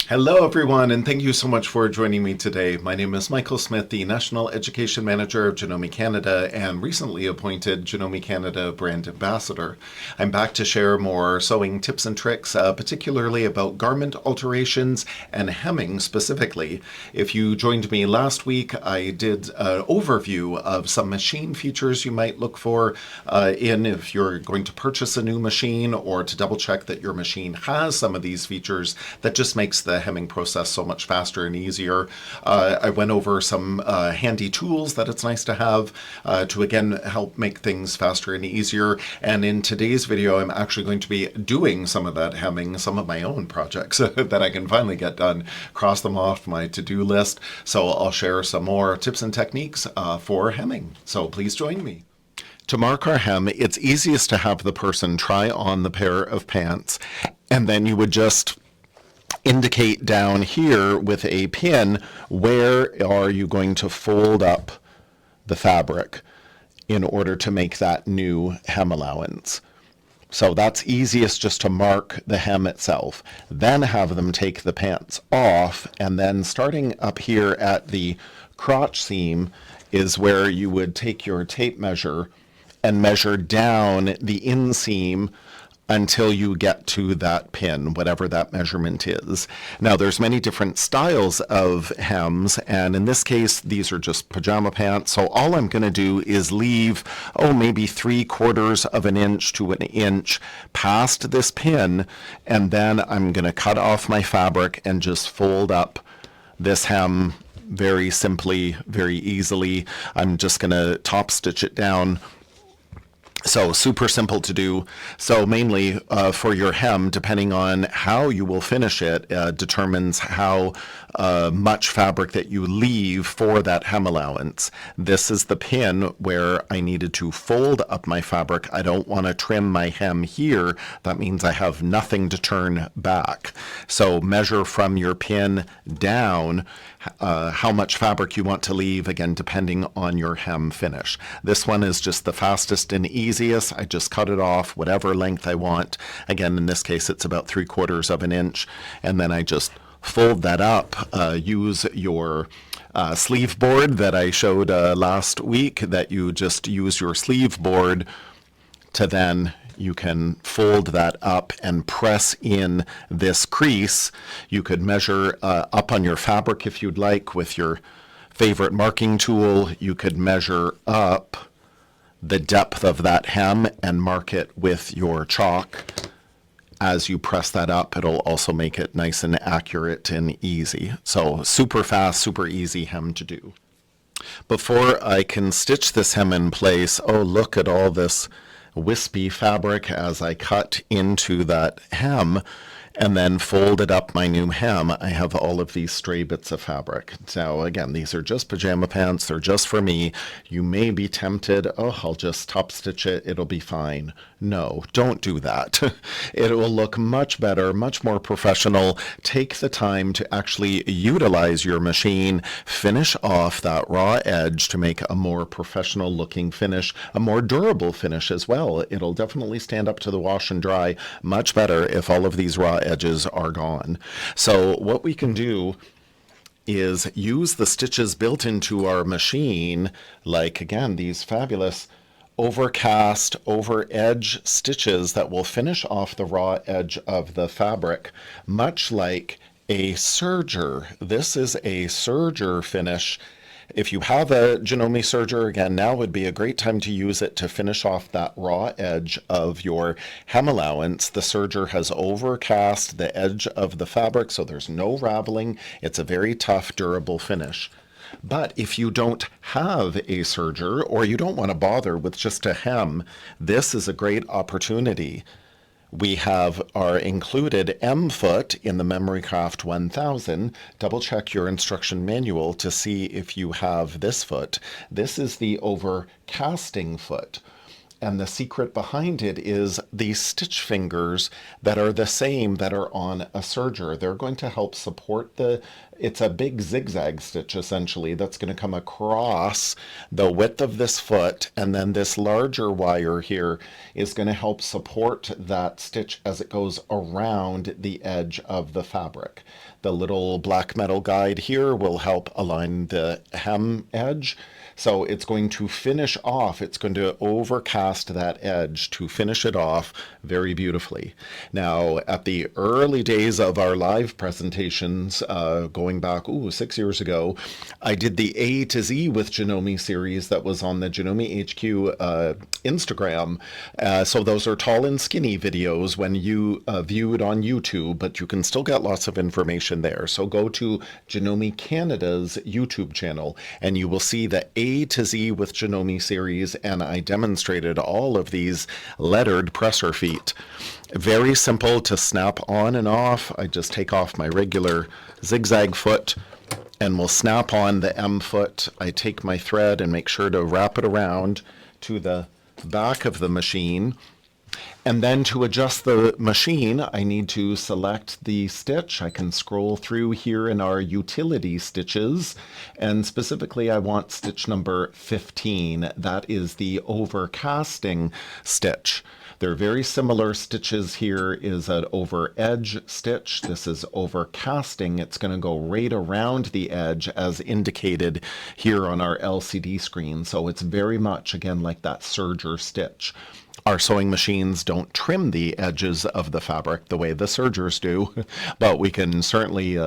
Hello, everyone, and thank you so much for joining me today. My name is Michael Smith, the National Education Manager of Janome Canada and recently appointed Janome Canada Brand Ambassador. I'm back to share more sewing tips and tricks, particularly about garment alterations and hemming specifically. If you joined me last week, I did an overview of some machine features you might look for if you're going to purchase a new machine or to double check that your machine has some of these features that just makes the hemming process so much faster and easier. I went over some handy tools that it's nice to have to again help make things faster and easier. And in today's video, I'm actually going to be doing some of that hemming, some of my own projects that I can finally get done, cross them off my to-do list. So I'll share some more tips and techniques for hemming. So please join me. To mark our hem, it's easiest to have the person try on the pair of pants, and then you would just indicate down here with a pin where are you going to fold up the fabric in order to make that new hem allowance. So that's easiest just to mark the hem itself. Then have them take the pants off, and then starting up here at the crotch seam is where you would take your tape measure and measure down the inseam until you get to that pin, whatever that measurement is. Now, there's many different styles of hems, and in this case, these are just pajama pants. So all I'm going to do is leave, maybe 3/4 of an inch to an inch past this pin, and then I'm going to cut off my fabric and just fold up this hem very simply, very easily. I'm just going to top stitch it down. So super simple to do. So mainly for your hem, depending on how you will finish it, determines how much fabric that you leave for that hem allowance. This is the pin where I needed to fold up my fabric. I don't want to trim my hem here. That means I have nothing to turn back. So measure from your pin down how much fabric you want to leave, again, depending on your hem finish. This one is just the fastest and easiest. I just cut it off whatever length I want. Again, in this case, it's about 3/4 of an inch. And then I just fold that up. Use your sleeve board that I showed last week, that you just use your sleeve board to then you can fold that up and press in this crease. You could measure up on your fabric if you'd like with your favorite marking tool. You could measure up the depth of that hem and mark it with your chalk. As you press that up, it'll also make it nice and accurate and easy. So super fast, super easy hem to do. Before I can stitch this hem in place, look at all this wispy fabric as I cut into that hem and then folded up my new hem. I have all of these stray bits of fabric. So again, these are just pajama pants. They're just for me. You may be tempted, I'll just top stitch it. It'll be fine. No, don't do that. It will look much better, much more professional. Take the time to actually utilize your machine, finish off that raw edge to make a more professional looking finish, a more durable finish as well. It'll definitely stand up to the wash and dry much better if all of these raw edges are gone. So what we can do is use the stitches built into our machine, like again, these fabulous Overcast over edge stitches that will finish off the raw edge of the fabric, much like a serger. This is a serger finish. If you have a Janome serger, again, now would be a great time to use it to finish off that raw edge of your hem allowance. The serger has overcast the edge of the fabric, so there's no raveling. It's a very tough, durable finish. But if you don't have a serger or you don't want to bother with just a hem, this is a great opportunity. We have our included M foot in the Memory Craft 1000. Double check your instruction manual to see if you have this foot. This is the Overcasting foot. And the secret behind it is these stitch fingers that are the same that are on a serger. They're going to help support it's a big zigzag stitch essentially that's going to come across the width of this foot, and then this larger wire here is going to help support that stitch as it goes around the edge of the fabric. The little black metal guide here will help align the hem edge. So it's going to finish off, it's going to overcast that edge to finish it off very beautifully. Now, at the early days of our live presentations, going back 6 years ago, I did the A to Z with Janome series that was on the Janome HQ Instagram. So those are tall and skinny videos when you view it on YouTube, but you can still get lots of information there. So go to Janome Canada's YouTube channel and you will see the A to Z with Janome series, and I demonstrated all of these lettered presser feet. Very simple to snap on and off. I just take off my regular zigzag foot and will snap on the M foot. I take my thread and make sure to wrap it around to the back of the machine. And then to adjust the machine, I need to select the stitch. I can scroll through here in our utility stitches, and specifically I want stitch number 15. That is the overcasting stitch. They're very similar stitches. Here is an over edge stitch. This is overcasting. It's going to go right around the edge as indicated here on our LCD screen. So it's very much, again, like that serger stitch. Our sewing machines don't trim the edges of the fabric the way the sergers do, but we can certainly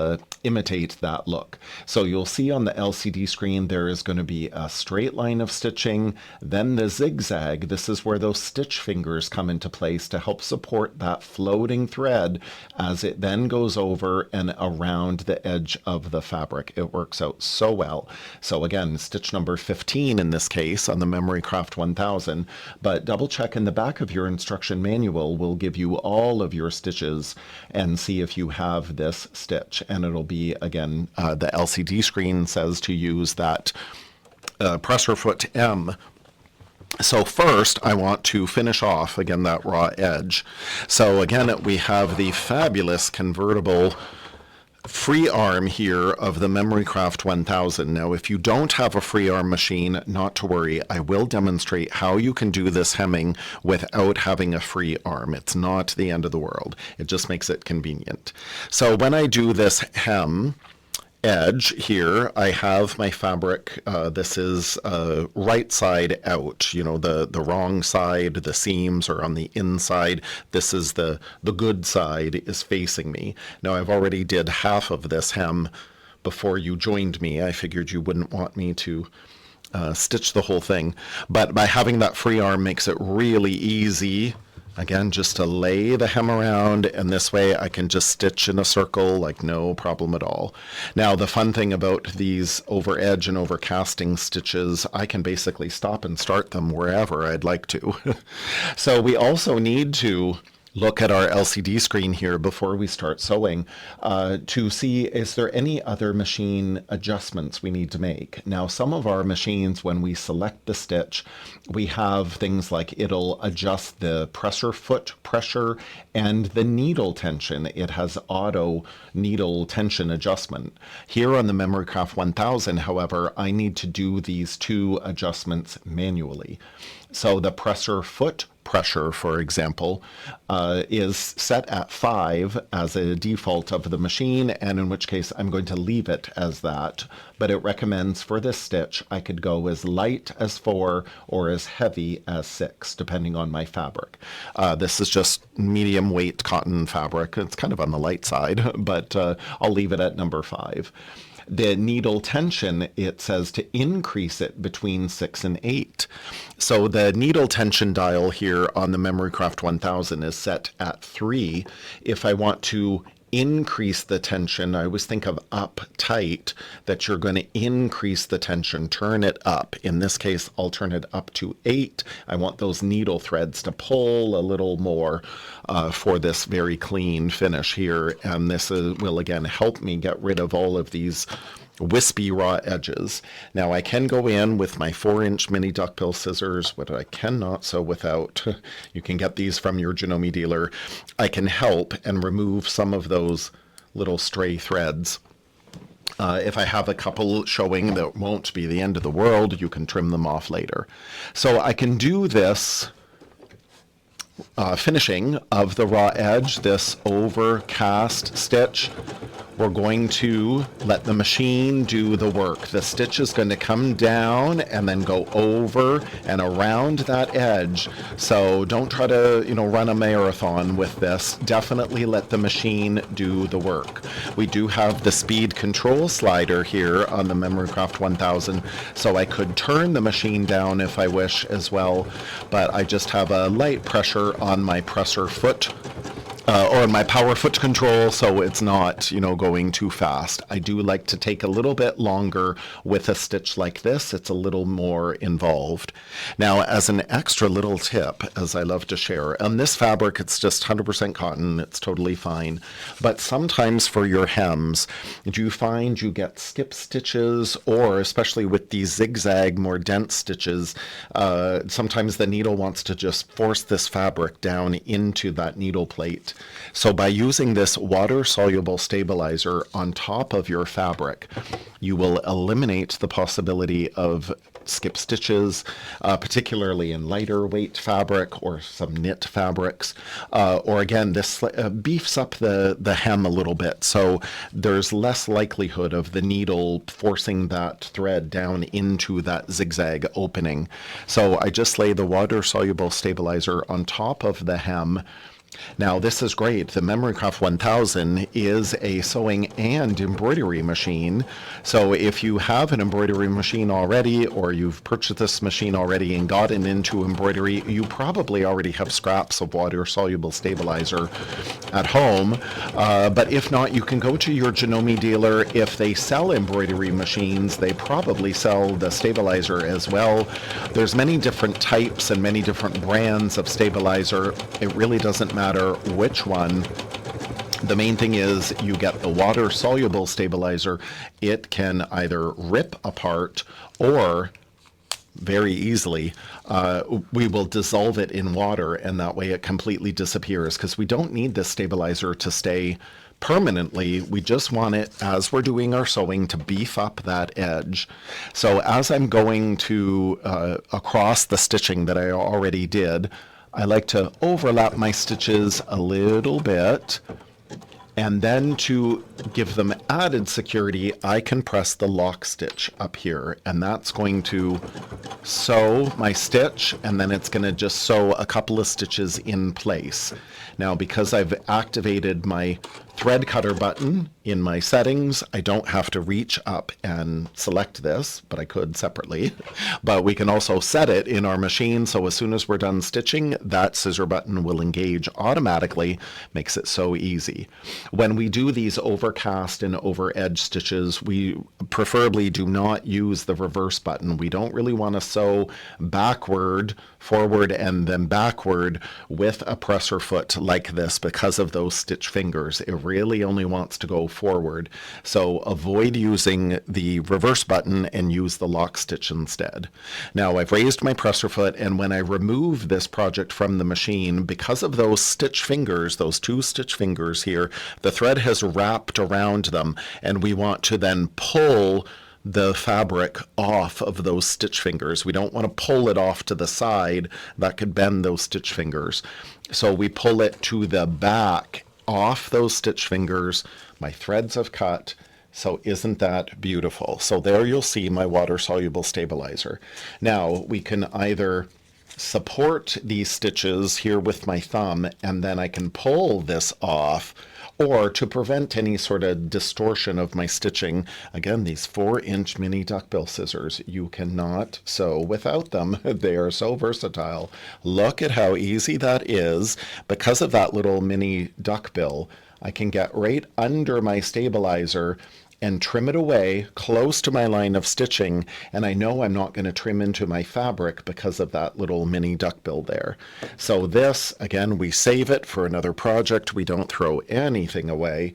imitate that look. So you'll see on the LCD screen there is going to be a straight line of stitching, then the zigzag. This is where those stitch fingers come into place to help support that floating thread as it then goes over and around the edge of the fabric. It works out so well. So again, stitch number 15 in this case on the Memory Craft 1000, but double check in the back of your instruction manual will give you all of your stitches and see if you have this stitch. And it'll be, again, the LCD screen says to use that presser foot M. So first I want to finish off, again, that raw edge. So again, we have the fabulous convertible free arm here of the Memory Craft 1000. Now, if you don't have a free arm machine, not to worry. I will demonstrate how you can do this hemming without having a free arm. It's not the end of the world. It just makes it convenient. So when I do this hem edge here, I have my fabric. This is right side out, you know, the wrong side, the seams are on the inside. This is the good side is facing me. Now I've already did half of this hem before you joined me. I figured you wouldn't want me to stitch the whole thing, but by having that free arm makes it really easy. Again, just to lay the hem around, and this way I can just stitch in a circle like no problem at all. Now, the fun thing about these over edge and over casting stitches, I can basically stop and start them wherever I'd like to. So we also need to look at our LCD screen here before we start sewing to see, is there any other machine adjustments we need to make? Now, some of our machines, when we select the stitch, we have things like it'll adjust the presser foot pressure and the needle tension. It has auto needle tension adjustment. Here on the Memory Craft 1000, however, I need to do these two adjustments manually. So the presser foot pressure, for example, is set at 5 as a default of the machine, and in which case I'm going to leave it as that. But it recommends for this stitch I could go as light as 4 or as heavy as 6, depending on my fabric. This is just medium weight cotton fabric. It's kind of on the light side, but I'll leave it at number 5. The needle tension, it says to increase it between 6 and 8. So the needle tension dial here on the Memory Craft 1000 is set at 3. If I want to increase the tension, I always think of up tight, that you're going to increase the tension, turn it up. In this case, I'll turn it up to 8. I want those needle threads to pull a little more for this very clean finish here. And this will again help me get rid of all of these wispy raw edges. Now I can go in with my 4-inch mini duckbill scissors, what I cannot sew without. You can get these from your Janome dealer. I can help and remove some of those little stray threads. If I have a couple showing, that won't be the end of the world. You can trim them off later. So I can do this finishing of the raw edge, this overcast stitch, we're going to let the machine do the work. The stitch is going to come down and then go over and around that edge. So don't try to, run a marathon with this. Definitely let the machine do the work. We do have the speed control slider here on the Memory Craft 1000, so I could turn the machine down if I wish as well, but I just have a light pressure on my presser foot or my power foot control, so it's not, going too fast. I do like to take a little bit longer with a stitch like this. It's a little more involved. Now, as an extra little tip, as I love to share, on this fabric, it's just 100% cotton. It's totally fine. But sometimes for your hems, do you find you get skip stitches, or especially with these zigzag, more dense stitches, sometimes the needle wants to just force this fabric down into that needle plate. So by using this water-soluble stabilizer on top of your fabric, you will eliminate the possibility of skip stitches, particularly in lighter weight fabric or some knit fabrics. Or again, this beefs up the hem a little bit, so there's less likelihood of the needle forcing that thread down into that zigzag opening. So I just lay the water-soluble stabilizer on top of the hem. Now, this is great. The Memory Craft 1000 is a sewing and embroidery machine. So if you have an embroidery machine already, or you've purchased this machine already and gotten into embroidery, you probably already have scraps of water-soluble stabilizer at home. But if not, you can go to your Janome dealer. If they sell embroidery machines, they probably sell the stabilizer as well. There's many different types and many different brands of stabilizer. It really doesn't matter which one. The main thing is you get the water-soluble stabilizer. It can either rip apart or very easily, we will dissolve it in water, and that way it completely disappears, because we don't need this stabilizer to stay permanently. We just want it, as we're doing our sewing, to beef up that edge. So as I'm going to across the stitching that I already did, I like to overlap my stitches a little bit, and then to give them added security, I can press the lock stitch up here, and that's going to sew my stitch, and then it's going to just sew a couple of stitches in place. Now, because I've activated my thread cutter button in my settings, I don't have to reach up and select this, but I could separately. But we can also set it in our machine, so as soon as we're done stitching, that scissor button will engage automatically. Makes it so easy. When we do these overcast and over edge stitches, we preferably do not use the reverse button. We don't really want to sew backward, forward, and then backward with a presser foot like this because of those stitch fingers. It really only wants to go forward. So avoid using the reverse button and use the lock stitch instead. Now, I've raised my presser foot, and when I remove this project from the machine, because of those stitch fingers, those two stitch fingers here, the thread has wrapped around them, and we want to then pull the fabric off of those stitch fingers. We don't want to pull it off to the side. That could bend those stitch fingers. So we pull it to the back off those stitch fingers. My threads have cut. So isn't that beautiful? So there you'll see my water-soluble stabilizer. Now we can either support these stitches here with my thumb, and then I can pull this off, or to prevent any sort of distortion of my stitching, again, these 4-inch mini duckbill scissors, you cannot sew without them. They are so versatile. Look at how easy that is. Because of that little mini duckbill, I can get right under my stabilizer and trim it away close to my line of stitching, and I know I'm not going to trim into my fabric because of that little mini duckbill there. So this, again, we save it for another project. We don't throw anything away.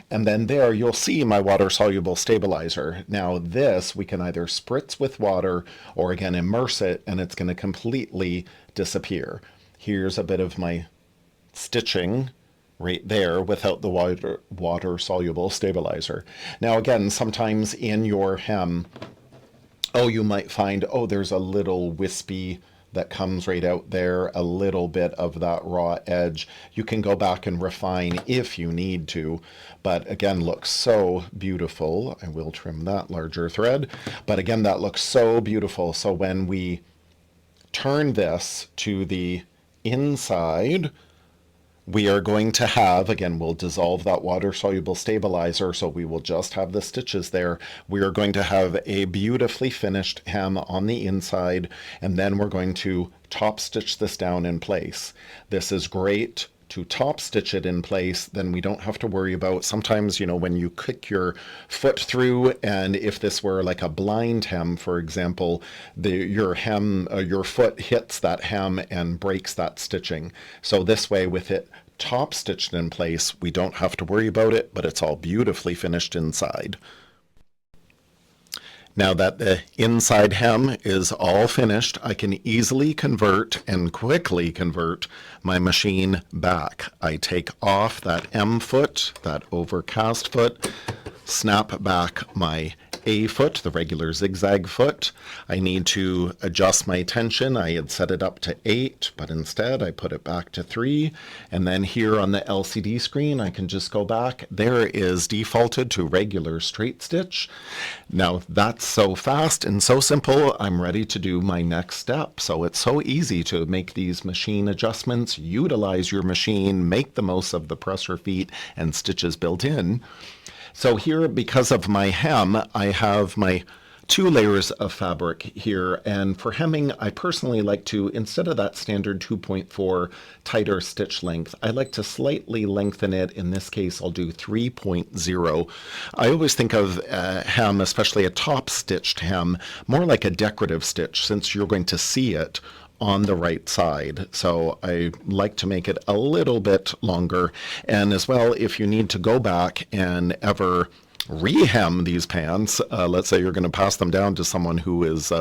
And then there you'll see my water-soluble stabilizer. Now this, we can either spritz with water or again immerse it, and it's going to completely disappear. Here's a bit of my stitching right there without the water-soluble stabilizer. Now again, sometimes in your hem, you might find, there's a little wispy that comes right out there, a little bit of that raw edge. You can go back and refine if you need to, but again, looks so beautiful. I will trim that larger thread, but again, that looks so beautiful. So when we turn this to the inside, we are going to have, again, we'll dissolve that water-soluble stabilizer, so we will just have the stitches there. We are going to have a beautifully finished hem on the inside, and then we're going to top stitch this down in place. This is great to top stitch it in place, then we don't have to worry about, sometimes, you know, when you kick your foot through, and if this were like a blind hem, for example, your foot hits that hem and breaks that stitching. So this way, with it top stitched in place, we don't have to worry about it, but it's all beautifully finished inside. Now that the inside hem is all finished, I can easily convert and quickly convert my machine back. I take off that M foot, that overcast foot, snap back my A foot, the regular zigzag foot. I need to adjust my tension. I had set it up to 8, but instead I put it back to 3. And then here on the LCD screen, I can just go back. There is defaulted to regular straight stitch. Now that's so fast and so simple, I'm ready to do my next step. So it's so easy to make these machine adjustments, utilize your machine, make the most of the presser feet and stitches built in. So here, because of my hem, I have my 2 layers of fabric here, and for hemming, I personally like to, instead of that standard 2.4 tighter stitch length, I like to slightly lengthen it. In this case, I'll do 3.0. I always think of hem, especially a top stitched hem, more like a decorative stitch, since you're going to see it on the right side. So I like to make it a little bit longer. And as well, if you need to go back and ever rehem these pants, let's say you're going to pass them down to someone who is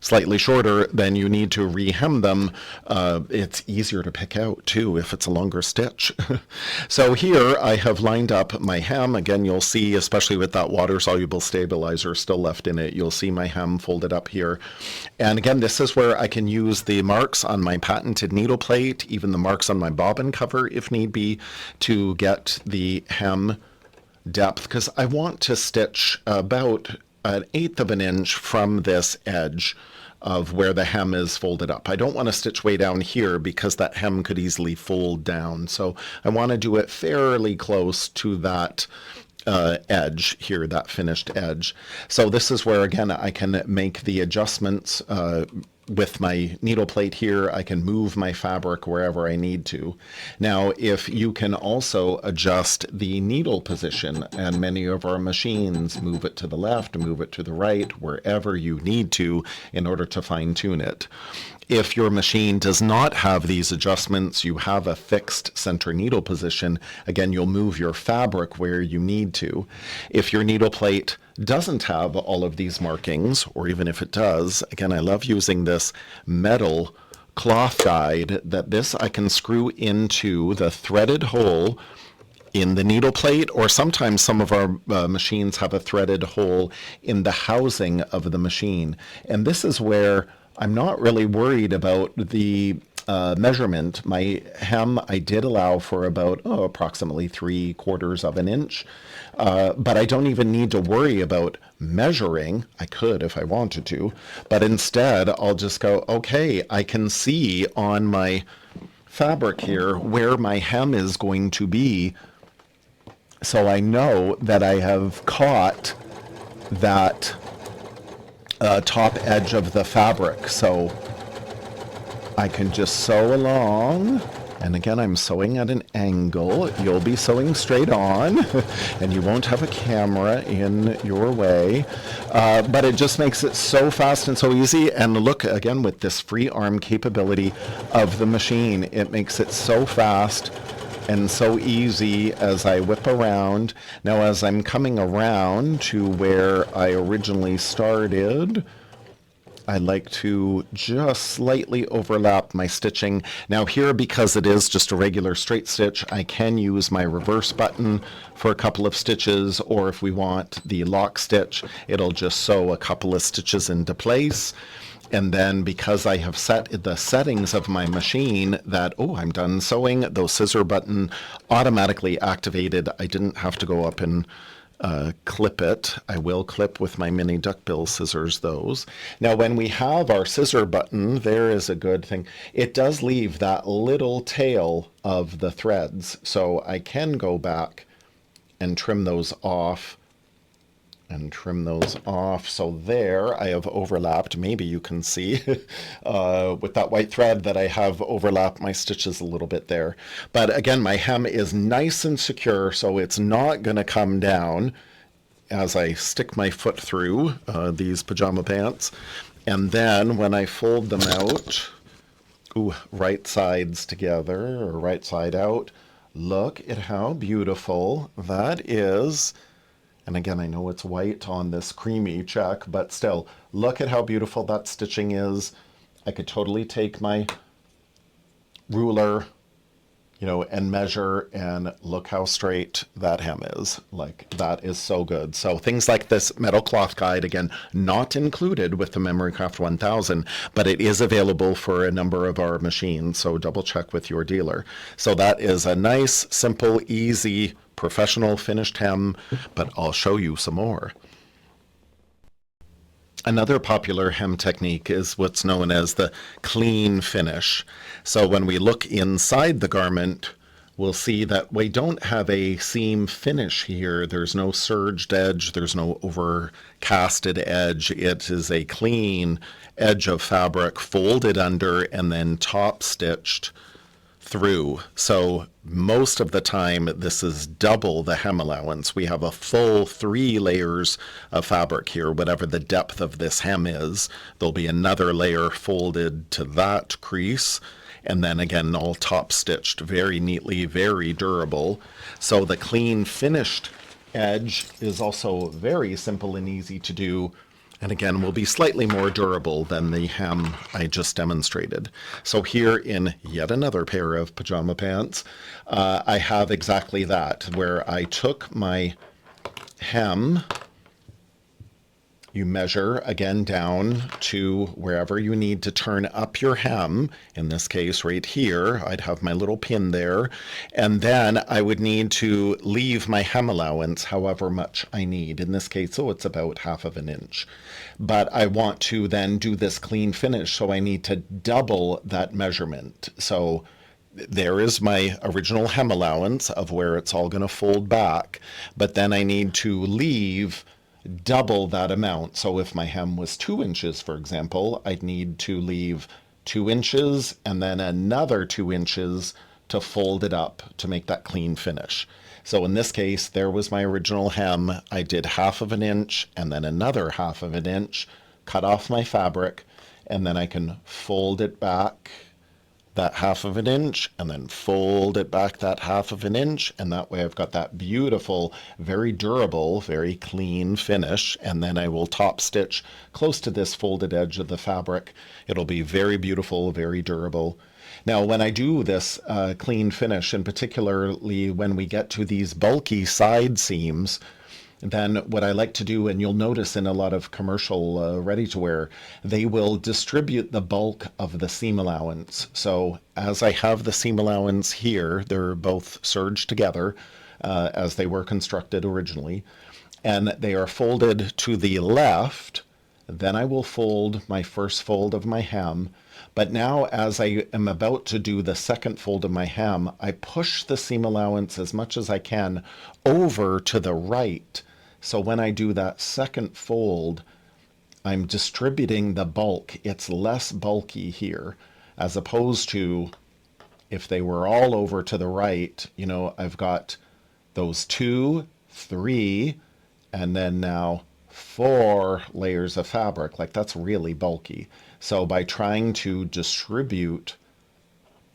slightly shorter, then you need to rehem them. It's easier to pick out too if it's a longer stitch. So here I have lined up my hem. Again, you'll see, especially with that water-soluble stabilizer still left in it, you'll see my hem folded up here. And again, this is where I can use the marks on my patented needle plate, even the marks on my bobbin cover if need be, to get the hem depth, because I want to stitch about 1/8 of an inch from this edge of where the hem is folded up. I don't want to stitch way down here because that hem could easily fold down. So I want to do it fairly close to that edge here, that finished edge. So this is where, again, I can make the adjustments with my needle plate here. I can move my fabric wherever I need to. Now, if you can also adjust the needle position, and many of our machines move it to the left, move it to the right, wherever you need to in order to fine tune it. If your machine does not have these adjustments, you have a fixed center needle position, again, you'll move your fabric where you need to. If your needle plate doesn't have all of these markings, or even if it does, again, I love using this metal cloth guide that this I can screw into the threaded hole in the needle plate, or sometimes some of our machines have a threaded hole in the housing of the machine. And this is where I'm not really worried about the measurement. My hem, I did allow for about approximately 3/4 of an inch, but I don't even need to worry about measuring. I could if I wanted to, but instead I'll just go, okay, I can see on my fabric here where my hem is going to be, so I know that I have caught that top edge of the fabric. So I can just sew along, and again, I'm sewing at an angle. You'll be sewing straight on, and you won't have a camera in your way, but it just makes it so fast and so easy. And look, again, with this free arm capability of the machine, it makes it so fast and so easy as I whip around. Now, as I'm coming around to where I originally started, I like to just slightly overlap my stitching. Now here, because it is just a regular straight stitch, I can use my reverse button for a couple of stitches, or if we want the lock stitch, it'll just sew a couple of stitches into place. And then because I have set the settings of my machine that, oh, I'm done sewing, those scissor button automatically activated. I didn't have to go up and clip it. I will clip with my mini duckbill scissors those. Now when we have our scissor button, there is a good thing. It does leave that little tail of the threads, so I can go back and trim those off. So there I have overlapped. Maybe you can see with that white thread that I have overlapped my stitches a little bit there. But again, my hem is nice and secure, so it's not going to come down as I stick my foot through these pajama pants. And then when I fold them out, right sides together or right side out, look at how beautiful that is. And again, I know it's white on this creamy check, but still, look at how beautiful that stitching is. I could totally take my ruler, and measure, and look how straight that hem is. Like, that is so good. So things like this metal cloth guide, again, not included with the Memory Craft 1000, but it is available for a number of our machines, so double check with your dealer. So that is a nice, simple, easy, professional finished hem, but I'll show you some more. Another popular hem technique is what's known as the clean finish. So when we look inside the garment, we'll see that we don't have a seam finish here. There's no serged edge, there's no overcasted edge. It is a clean edge of fabric folded under and then top stitched through. So most of the time this is double the hem allowance. We have a full 3 layers of fabric here. Whatever the depth of this hem is, there'll be another layer folded to that crease, and then again all top stitched very neatly, very durable. So the clean finished edge is also very simple and easy to do, and again will be slightly more durable than the hem I just demonstrated. So here in yet another pair of pajama pants, I have exactly that, where I took my hem, you measure again down to wherever you need to turn up your hem. In this case right here, I'd have my little pin there, and then I would need to leave my hem allowance however much I need. In this case, it's about 1/2 inch. But I want to then do this clean finish, so I need to double that measurement. So there is my original hem allowance of where it's all going to fold back, but then I need to leave double that amount. So if my hem was 2 inches, for example, I'd need to leave 2 inches and then another 2 inches to fold it up to make that clean finish. So in this case, there was my original hem. I did 1/2 inch and then another 1/2 inch, cut off my fabric, and then I can fold it back that 1/2 inch and then fold it back that 1/2 inch, and that way I've got that beautiful, very durable, very clean finish. And then I will top stitch close to this folded edge of the fabric. It'll be very beautiful, very durable. Now when I do this clean finish, and particularly when we get to these bulky side seams, then what I like to do, and you'll notice in a lot of commercial ready-to-wear, they will distribute the bulk of the seam allowance. So as I have the seam allowance here, they're both serged together as they were constructed originally, and they are folded to the left. Then I will fold my first fold of my hem. But now as I am about to do the second fold of my hem, I push the seam allowance as much as I can over to the right. So when I do that second fold, I'm distributing the bulk. It's less bulky here, as opposed to if they were all over to the right, I've got those 2, 3, and then now 4 layers of fabric. Like, that's really bulky. So by trying to distribute,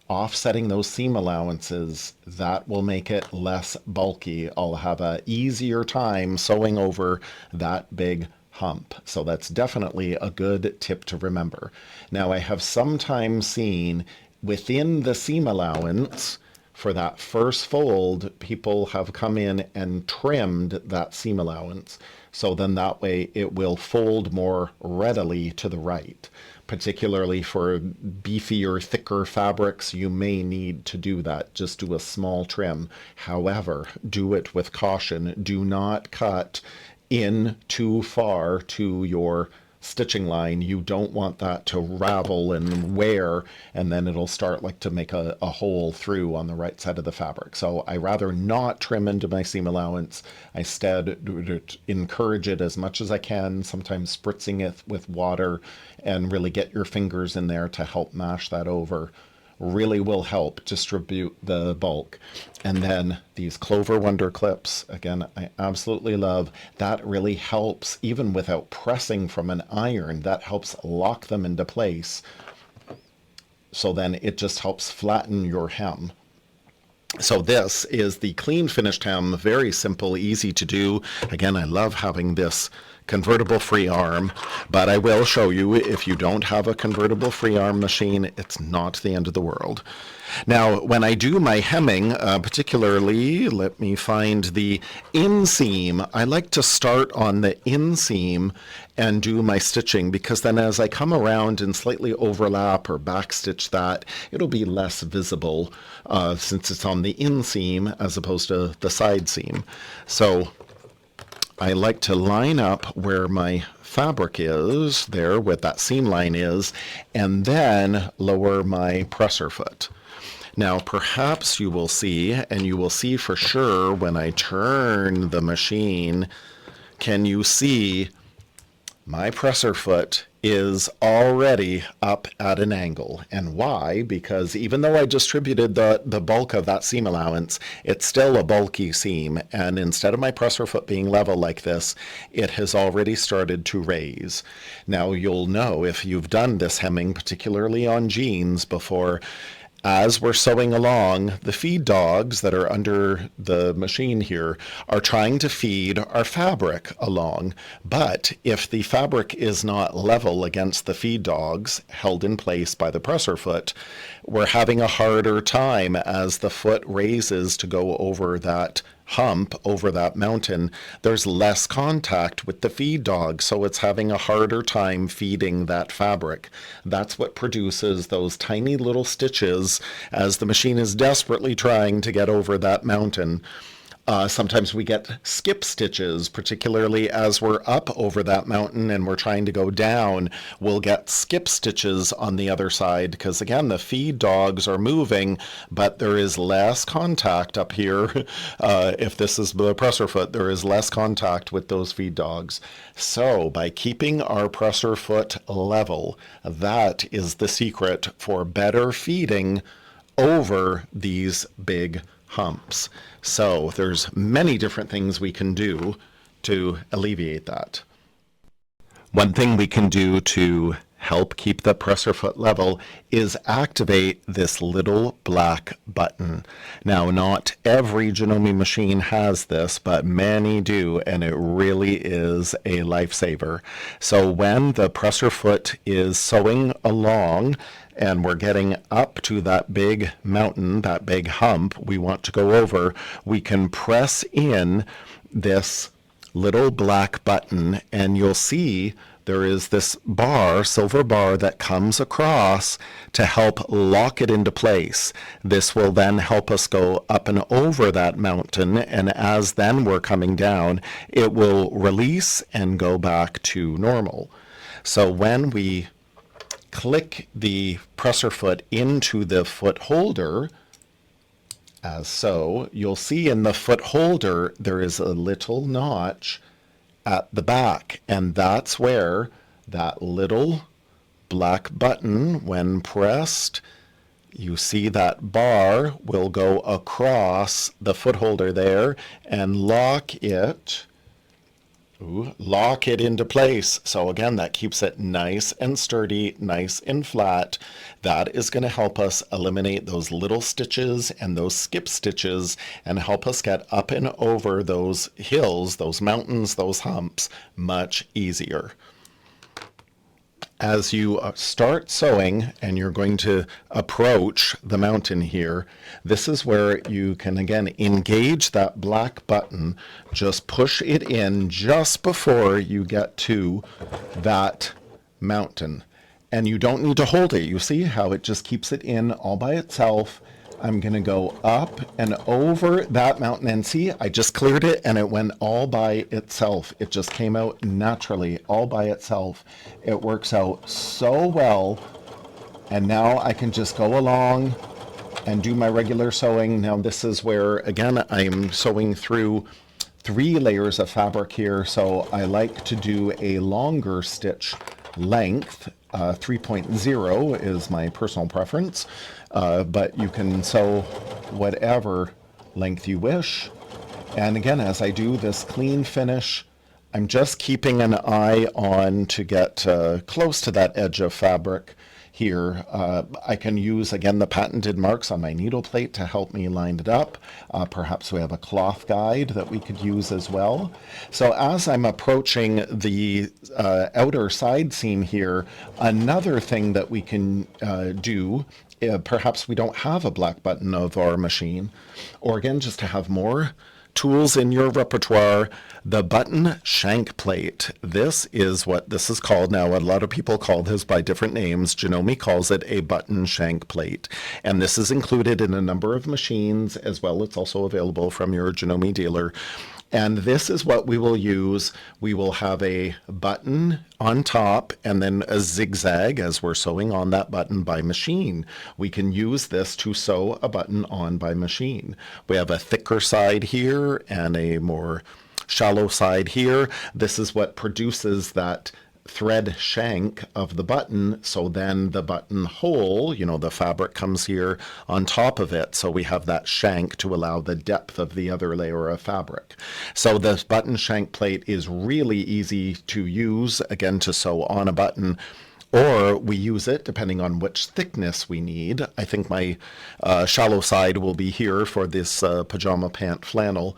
offsetting those seam allowances, that will make it less bulky. I'll have a easier time sewing over that big hump. So that's definitely a good tip to remember. Now I have sometimes seen within the seam allowance, for that first fold, people have come in and trimmed that seam allowance. So then that way it will fold more readily to the right. Particularly for beefier, thicker fabrics, you may need to do that. Just do a small trim. However, do it with caution. Do not cut in too far to your stitching line. You don't want that to ravel and wear, and then it'll start like to make a hole through on the right side of the fabric. So I rather not trim into my seam allowance. I instead encourage it as much as I can, sometimes spritzing it with water, and really get your fingers in there to help mash that over. Really will help distribute the bulk. And then these Clover Wonder clips, again, I absolutely love. That really helps, even without pressing from an iron, that helps lock them into place. So then it just helps flatten your hem. So this is the clean finished hem, very simple, easy to do. Again, I love having this convertible free arm, but I will show you, if you don't have a convertible free arm machine, it's not the end of the world. Now, when I do my hemming, particularly, let me find the inseam. I like to start on the inseam and do my stitching, because then as I come around and slightly overlap or backstitch that, it'll be less visible since it's on the inseam as opposed to the side seam. So I like to line up where my fabric is, there where that seam line is, and then lower my presser foot. Now perhaps you will see, and you will see for sure when I turn the machine, can you see my presser foot is already up at an angle. And why? Because even though I distributed the bulk of that seam allowance, it's still a bulky seam. And instead of my presser foot being level like this, it has already started to raise. Now you'll know if you've done this hemming, particularly on jeans before, as we're sewing along, the feed dogs that are under the machine here are trying to feed our fabric along. But if the fabric is not level against the feed dogs held in place by the presser foot, we're having a harder time as the foot raises to go over that hump, over that mountain. There's less contact with the feed dog, so it's having a harder time feeding that fabric. That's what produces those tiny little stitches as the machine is desperately trying to get over that mountain. Sometimes we get skip stitches, particularly as we're up over that mountain and we're trying to go down. We'll get skip stitches on the other side because, again, the feed dogs are moving, but there is less contact up here. If this is the presser foot, there is less contact with those feed dogs. So by keeping our presser foot level, that is the secret for better feeding over these big humps. So there's many different things we can do to alleviate that. One thing we can do to help keep the presser foot level is activate this little black button. Now, not every Janome machine has this, but many do, and it really is a lifesaver. So when the presser foot is sewing along and we're getting up to that big mountain, that big hump we want to go over, we can press in this little black button, and you'll see there is this bar, silver bar, that comes across to help lock it into place. This will then help us go up and over that mountain, and as then we're coming down, it will release and go back to normal. So when we click the presser foot into the foot holder, as so, you'll see in the foot holder there is a little notch at the back, and that's where that little black button, when pressed, you see that bar will go across the foot holder there and lock it into place. So again, that keeps it nice and sturdy, nice and flat. That is going to help us eliminate those little stitches and those skip stitches and help us get up and over those hills, those mountains, those humps much easier. As you start sewing and you're going to approach the mountain here, this is where you can again engage that black button. Just push it in just before you get to that mountain. And you don't need to hold it. You see how it just keeps it in all by itself. I'm going to go up and over that mountain, and see, I just cleared it and it went all by itself. It just came out naturally, all by itself. It works out so well. And now I can just go along and do my regular sewing. Now this is where, again, I'm sewing through 3 layers of fabric here. So I like to do a longer stitch length. 3.0 is my personal preference, but you can sew whatever length you wish. And again, as I do this clean finish, I'm just keeping an eye on to get close to that edge of fabric here. I can use, again, the patented marks on my needle plate to help me line it up. Perhaps we have a cloth guide that we could use as well. So as I'm approaching the outer side seam here, another thing that we can do, perhaps we don't have a black button of our machine, or again, just to have more tools in your repertoire, the button shank plate. This is what this is called now. A lot of people call this by different names. Janome calls it a button shank plate. And this is included in a number of machines as well. It's also available from your Janome dealer. And this is what we will use. We will have a button on top and then a zigzag as we're sewing on that button by machine. We can use this to sew a button on by machine. We have a thicker side here and a more shallow side here. This is what produces that thread shank of the button, so then the button hole, the fabric comes here on top of it, so we have that shank to allow the depth of the other layer of fabric. So this button shank plate is really easy to use, again, to sew on a button, or we use it depending on which thickness we need. I think my shallow side will be here for this pajama pant flannel.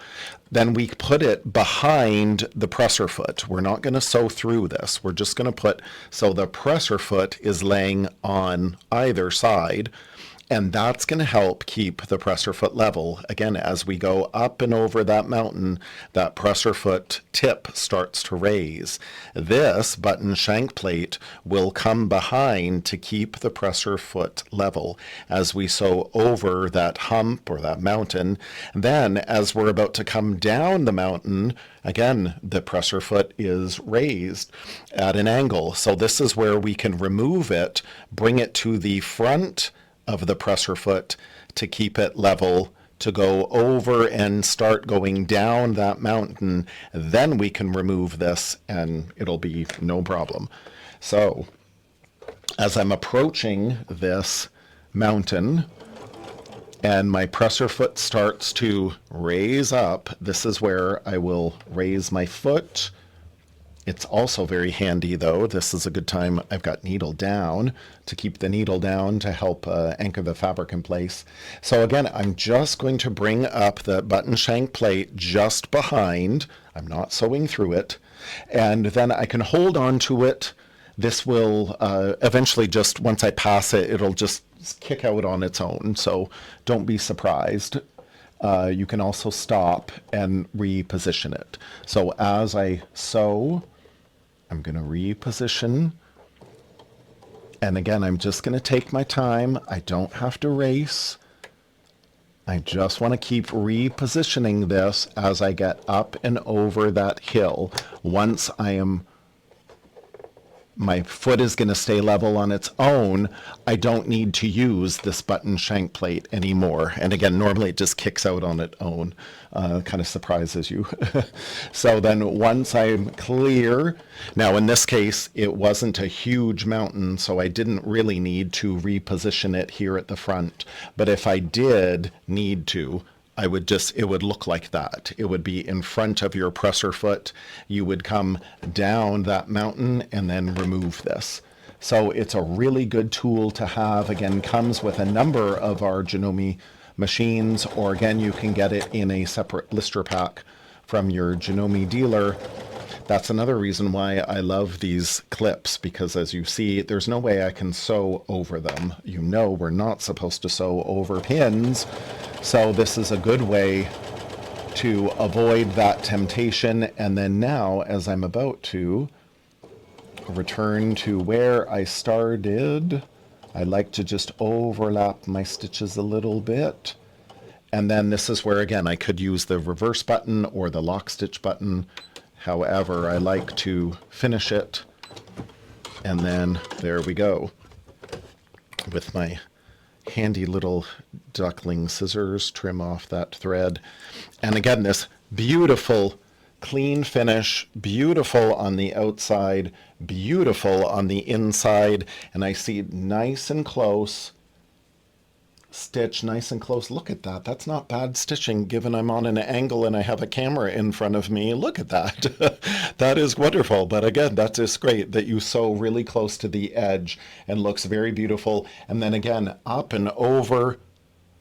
Then we put it behind the presser foot. We're not going to sew through this. We're just going to put, so the presser foot is laying on either side, and that's going to help keep the presser foot level. Again, as we go up and over that mountain, that presser foot tip starts to raise. This button shank plate will come behind to keep the presser foot level as we sew over that hump or that mountain. Then, as we're about to come down the mountain, again, the presser foot is raised at an angle. So this is where we can remove it, bring it to the front of the presser foot to keep it level, to go over and start going down that mountain. Then we can remove this and it'll be no problem. So as I'm approaching this mountain and my presser foot starts to raise up, this is where I will raise my foot. It's also very handy, though. This is a good time. I've got needle down to keep the needle down to help anchor the fabric in place. So again, I'm just going to bring up the button shank plate just behind. I'm not sewing through it. And then I can hold on to it. This will eventually just, once I pass it, it'll just kick out on its own. So don't be surprised. You can also stop and reposition it. So as I sew, I'm going to reposition. And again, I'm just going to take my time. I don't have to race. I just want to keep repositioning this as I get up and over that hill. Once my foot is going to stay level on its own, I don't need to use this button shank plate anymore. And again, normally it just kicks out on its own, kind of surprises you. So then once I'm clear, now in this case, it wasn't a huge mountain, so I didn't really need to reposition it here at the front. But if I did need to, it would look like that. It would be in front of your presser foot. You would come down that mountain and then remove this. So it's a really good tool to have. Again, comes with a number of our Janome machines, or again, you can get it in a separate blister pack from your Janome dealer. That's another reason why I love these clips, because as you see, there's no way I can sew over them. You know we're not supposed to sew over pins, so this is a good way to avoid that temptation. And then now, as I'm about to return to where I started, I like to just overlap my stitches a little bit. And then this is where, again, I could use the reverse button or the lock stitch button. However, I like to finish it. And then there we go. With my handy little duckling scissors, trim off that thread. And again, this beautiful clean finish, beautiful on the outside, beautiful on the inside. And I see nice and close stitch, nice and close. Look at that. That's not bad stitching given I'm on an angle and I have a camera in front of me. Look at that. That is wonderful. But again, that is great that you sew really close to the edge and looks very beautiful. And then again, up and over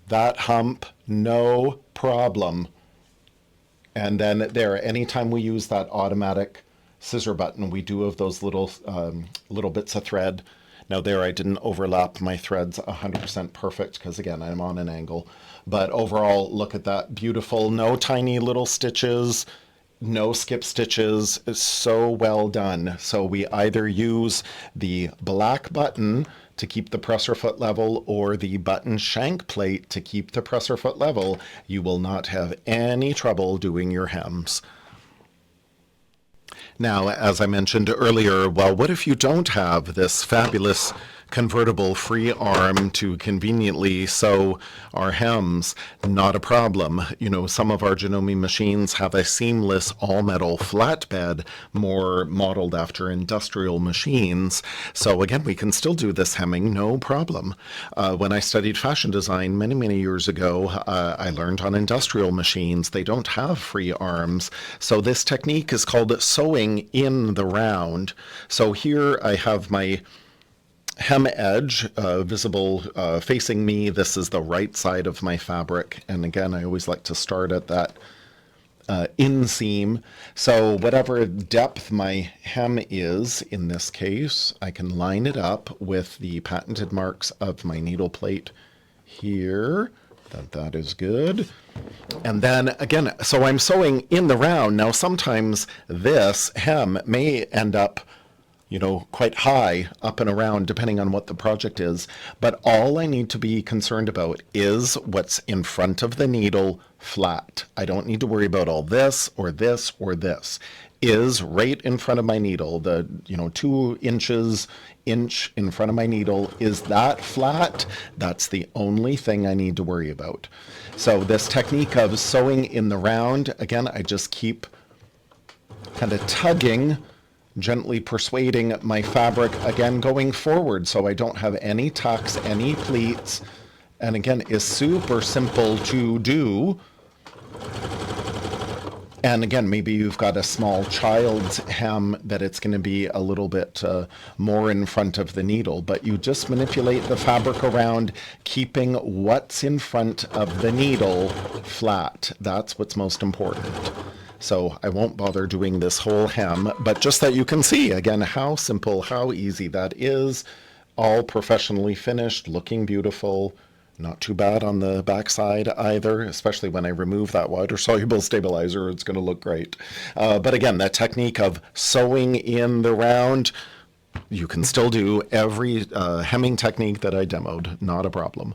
that hump, no problem. And then there, anytime we use that automatic scissor button, we do have those little bits of thread. Now there, I didn't overlap my threads 100% perfect because again, I'm on an angle. But overall, look at that, beautiful, no tiny little stitches, no skip stitches, so well done. So we either use the black button to keep the presser foot level or the button shank plate to keep the presser foot level. You will not have any trouble doing your hems. Now, as I mentioned earlier, well, what if you don't have this fabulous convertible free arm to conveniently sew our hems? Not a problem. You know, some of our Janome machines have a seamless all-metal flatbed, more modeled after industrial machines. So again, we can still do this hemming, no problem. When I studied fashion design many, many years ago, I learned on industrial machines. They don't have free arms. So this technique is called sewing in the round. So here I have my hem edge visible facing me. This is the right side of my fabric. And again, I always like to start at that inseam. So whatever depth my hem is, in this case, I can line it up with the patented marks of my needle plate here. That is good. And then again, so I'm sewing in the round. Now sometimes this hem may end up, you know, quite high up and around depending on what the project is. But all I need to be concerned about is what's in front of the needle flat. I don't need to worry about all this or this or this. Is right in front of my needle, the 2 inch in front of my needle, is that flat? That's the only thing I need to worry about. So this technique of sewing in the round, again, I just keep kind of tugging, gently persuading my fabric, again going forward so I don't have any tucks, any pleats. And again, is super simple to do. And again, maybe you've got a small child's hem that it's going to be a little bit more in front of the needle, but you just manipulate the fabric around, keeping what's in front of the needle flat. That's what's most important. So I won't bother doing this whole hem, but just that you can see, again, how simple, how easy that is. All professionally finished, looking beautiful. Not too bad on the backside either, especially when I remove that water-soluble stabilizer. It's going to look great. But again, that technique of sewing in the round, you can still do every hemming technique that I demoed. Not a problem.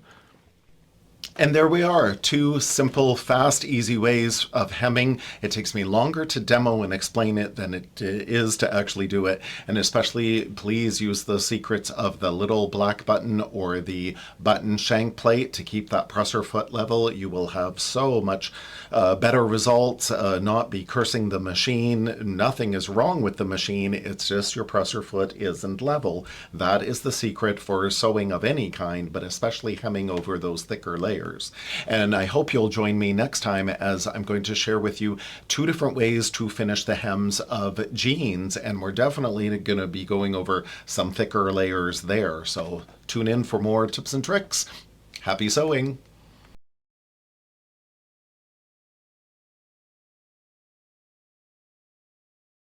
And there we are, 2 simple, fast, easy ways of hemming. It takes me longer to demo and explain it than it is to actually do it. And especially, please use the secrets of the little black button or the button shank plate to keep that presser foot level. You will have so much better results, not be cursing the machine. Nothing is wrong with the machine. It's just your presser foot isn't level. That is the secret for sewing of any kind, but especially hemming over those thicker layers. And I hope you'll join me next time as I'm going to share with you 2 different ways to finish the hems of jeans, and we're definitely going to be going over some thicker layers there. So tune in for more tips and tricks. Happy sewing!